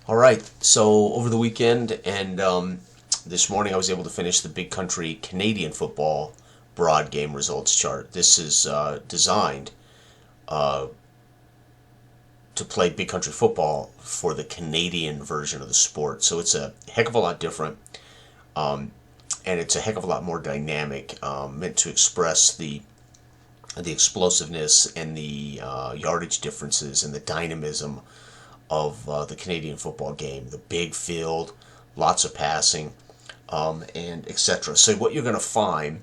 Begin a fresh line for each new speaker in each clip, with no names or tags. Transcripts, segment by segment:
All right, so over the weekend and this morning I was able to finish the Big Country Canadian football broad game results chart. This is designed uh, to play Big Country football for the Canadian version of the sport. So it's a heck of a lot different, um, and it's a heck of a lot more dynamic, meant to express the explosiveness and the yardage differences and the dynamism of the Canadian football game. The big field, lots of passing, and etc. So what you're going to find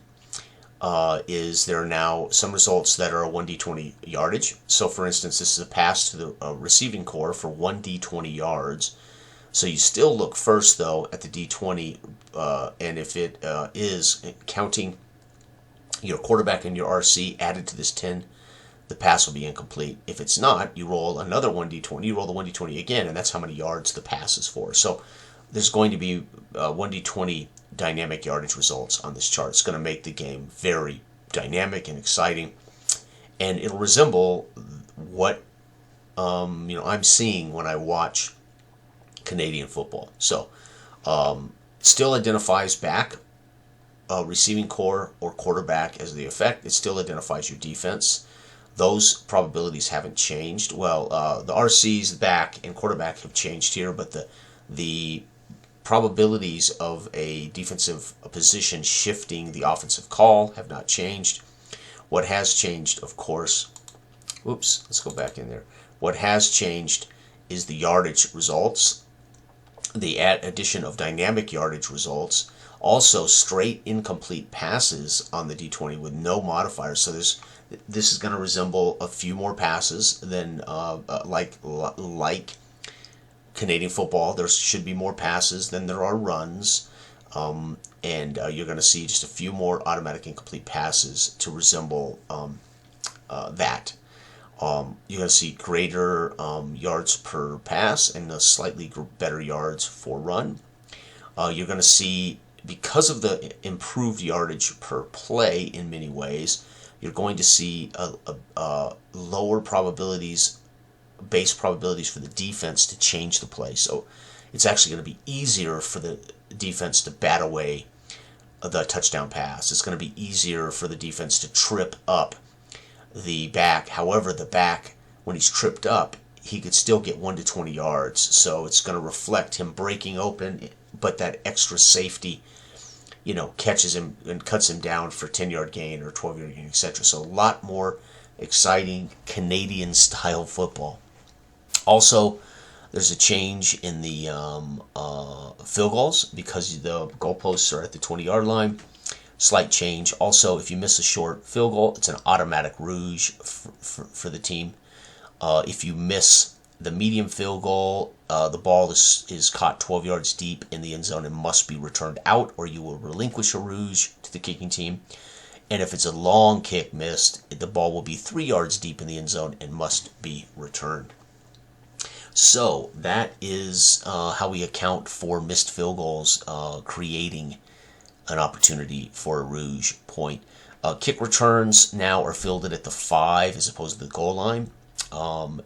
is there are now some results that are a 1D20 yardage. So for instance, this is a pass to the receiving core for 1D20 yards. So you still look first, though, at the D20, and if it is counting your quarterback and your RC added to this 10, the pass will be incomplete. If it's not, you roll another 1D20. You roll the 1D20 again, and that's how many yards the pass is for. So there's going to be 1D20 dynamic yardage results on this chart. It's going to make the game very dynamic and exciting, and it'll resemble what I'm seeing when I watch Canadian football. So still identifies back, receiving core or quarterback as the effect. It still identifies your defense. Those probabilities haven't changed. Well, the RCs, back, and quarterback have changed here, but the probabilities of a defensive position shifting the offensive call have not changed. What has changed, of course, let's go back in there. What has changed is the yardage results, the addition of dynamic yardage results, also straight incomplete passes on the D20 with no modifiers. So this is going to resemble a few more passes than like Canadian football. There should be more passes than there are runs, and you're going to see just a few more automatic incomplete passes to resemble that. You're going to see greater yards per pass and slightly better yards for run. You're going to see, because of the improved yardage per play in many ways, you're going to see lower probabilities, base probabilities for the defense to change the play. So it's actually going to be easier for the defense to bat away the touchdown pass. It's going to be easier for the defense to trip up the back. However, the back, when he's tripped up, he could still get 1 to 20 yards. So it's going to reflect him breaking open, but that extra safety, catches him and cuts him down for 10-yard gain or 12-yard gain, etc. So a lot more exciting Canadian-style football. Also, there's a change in the field goals because the goalposts are at the 20-yard line. Slight change. Also, if you miss a short field goal, it's an automatic rouge for the team. If you miss the medium field goal, the ball is caught 12 yards deep in the end zone and must be returned out, or you will relinquish a rouge to the kicking team. And if it's a long kick missed, the ball will be 3 yards deep in the end zone and must be returned. So that is how we account for missed field goals, creating an opportunity for a rouge point. Kick returns now are fielded at the 5 as opposed to the goal line.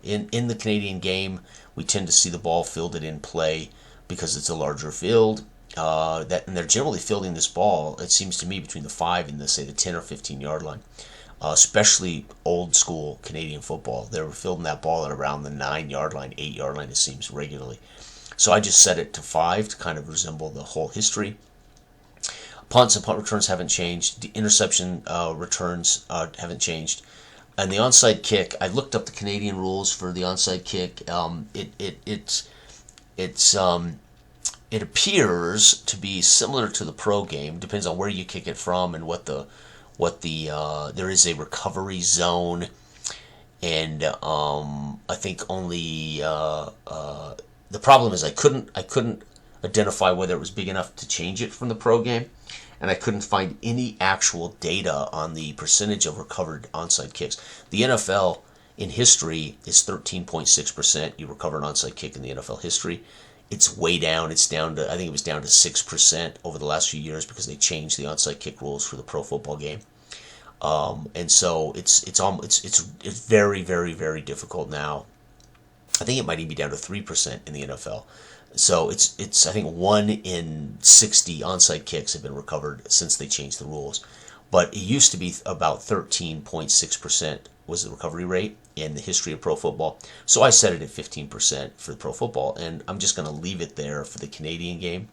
In the Canadian game, we tend to see the ball fielded in play because it's a larger field. And they're generally fielding this ball, it seems to me, between the 5 and the 10 or 15-yard line. Especially old school Canadian football. They were fielding that ball at around the 9-yard line, 8-yard line, it seems, regularly. So I just set it to 5 to kind of resemble the whole history. Punts and punt returns haven't changed. The interception returns haven't changed. And the onside kick, I looked up the Canadian rules for the onside kick. It appears to be similar to the pro game. Depends on where you kick it from and what the there is a recovery zone, and I think only the problem is I couldn't identify whether it was big enough to change it from the pro game, and I couldn't find any actual data on the percentage of recovered onside kicks. The NFL in history is 13.6%. You recover an onside kick in the NFL history. It's way down. It's down to, I think it was down to 6% over the last few years because they changed the onside kick rules for the pro football game. And so it's very, very, very difficult now I think it might even be down to 3% in the NFL. So it's I think 1 in 60 onside kicks have been recovered since they changed the rules. But it used to be about 13.6% was the recovery rate in the history of pro football. So I set it at 15% for the pro football, and I'm just going to leave it there for the Canadian game.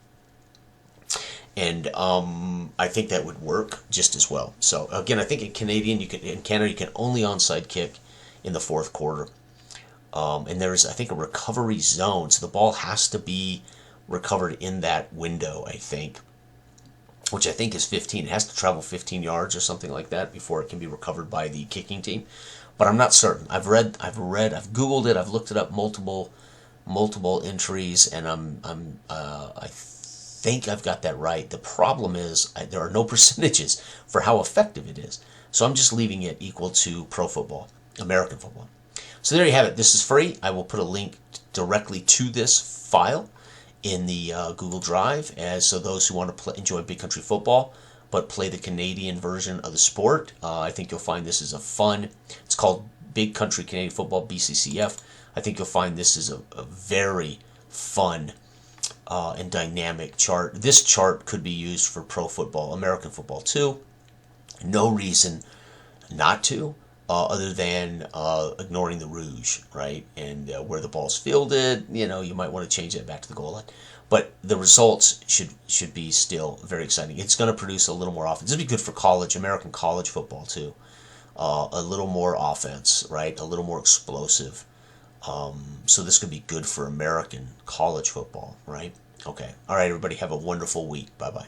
And I think that would work just as well. So again, I think in Canada, you can only onside kick in the fourth quarter. And there's, I think, a recovery zone, so the ball has to be recovered in that window, I think, which I think is 15. It has to travel 15 yards or something like that before it can be recovered by the kicking team. But I'm not certain. I've Googled it, I've looked it up multiple entries, and I think I've got that right. The problem is there are no percentages for how effective it is. So I'm just leaving it equal to pro football, American football. So there you have it. This is free. I will put a link directly to this file in the Google Drive, so those who want to enjoy Big Country Football but play the Canadian version of the sport, I think you'll find this is a fun. It's called Big Country Canadian Football, BCCF. I think you'll find this is a very fun and dynamic chart. This chart could be used for pro football, American football too. No reason not to. Other than ignoring the rouge, right? And where the ball's fielded, you might want to change that back to the goal line. But the results should be still very exciting. It's going to produce a little more offense. This would be good for American college football too. A little more offense, right? A little more explosive. So this could be good for American college football, right? Okay. All right, everybody, have a wonderful week. Bye-bye.